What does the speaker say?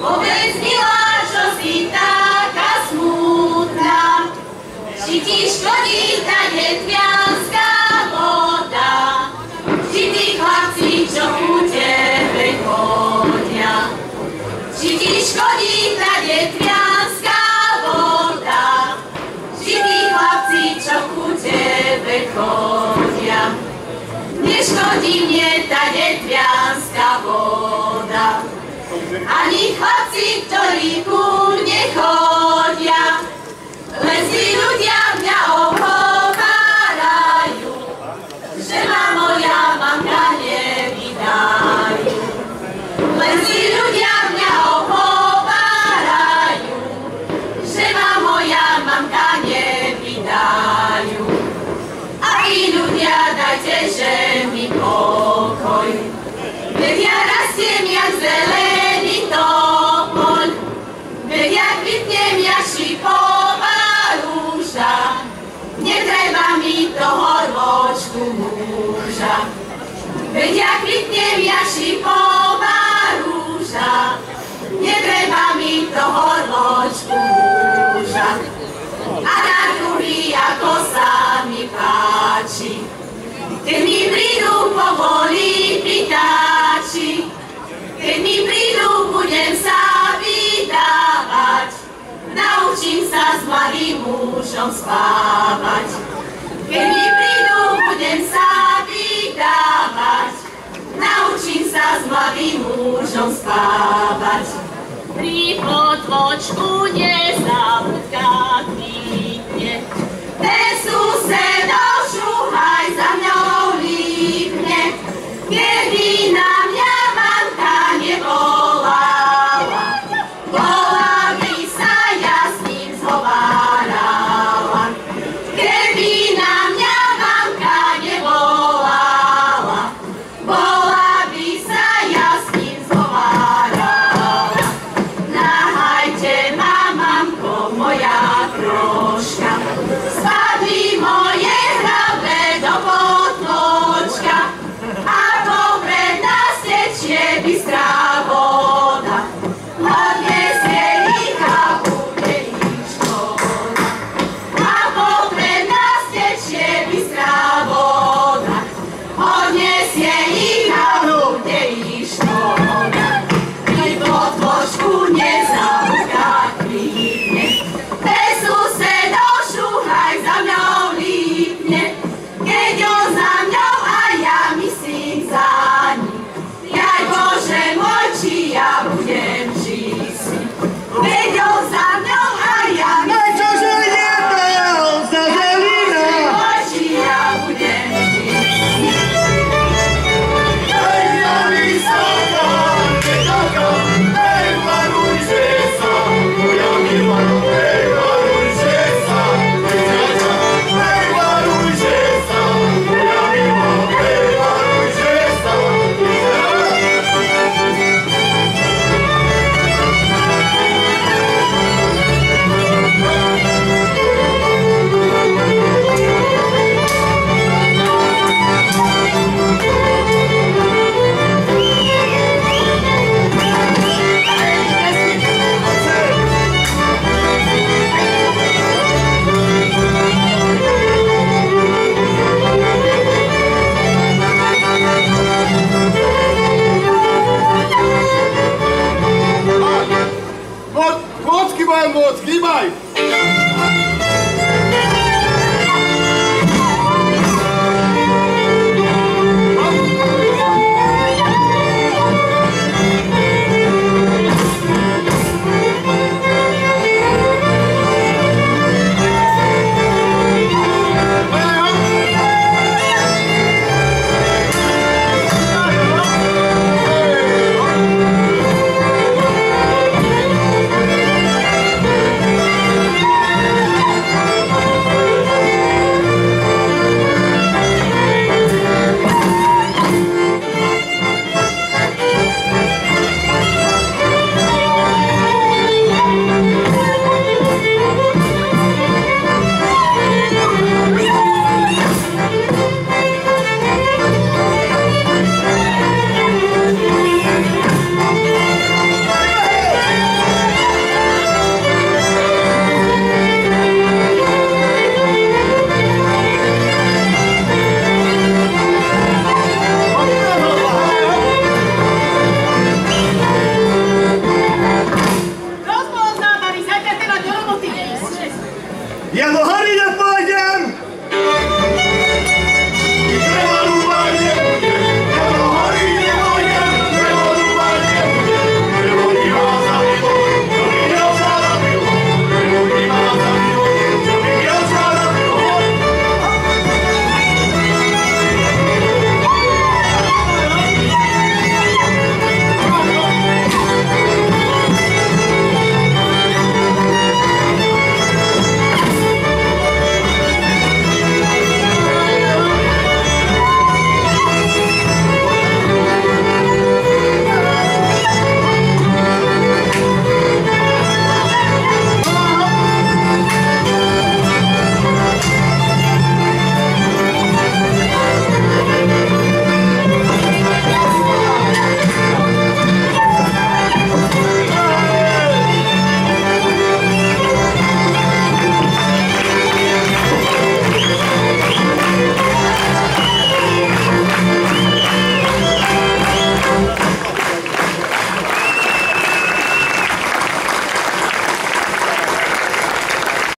Povedz, milá, čo si taká smutná, či ti škodí tá detvianská voda, či tí chlapci, čo ku tebe chodia, či ti škodí tá detvianská voda, či tí chlapci, čo ku tebe chodia. Neškodí mne tá detvianská voda, ani chlapci, ktorí ku mne chodia, len si ľudia mňa ohovárajú, že ma moja mamka nevydajú. Len si ľudia mňa ohovárajú, že ma moja mamka nevydajú. A vy ľudia, dajte, že mi pokoj, veď ja rastiem jak zelený topoľ, veď ja kvitnem jak šipová rúža, netreba mi toho ročku muža. Veď ja kvitnem jak šipová rúža, netreba mi toho ročku muža. A na druhý, ako sa mi páči, keď mi prídu povoli pýtači, keď mi prídu, budem sa vydávať, naučím sa s mladým mužom spávať. Keď mi prídu, budem sa vydávať, naučím sa s mladým mužom spávať. Pri potvočku nezabudka kvitne, ten susedov šuhaj za mňou lípne, keby na mňa mamka nevolala, bola by sa ja s ním zhovárala. Keby na mňa mamka nevolala, bola by sa ja s ním zhovárala. Nahajte ma, mamko moja troška, spadli moje hrabe do potločka, a popred nás tečie bystrá voda, odnesie ich a bude ich škoda. A popred nás tečie bystrá voda, odnesie ich a bude ich škoda. Pri potvočku nezabudka kvitne, ten susedov šuhaj za mňou lípne, keď on za mňou a ja myslím za ním. Jaj Bože môj, či ja budem čistý, keď on za mňou a ja myslím za ním. Bože môj, či ja budem čistý. Mocky, maj!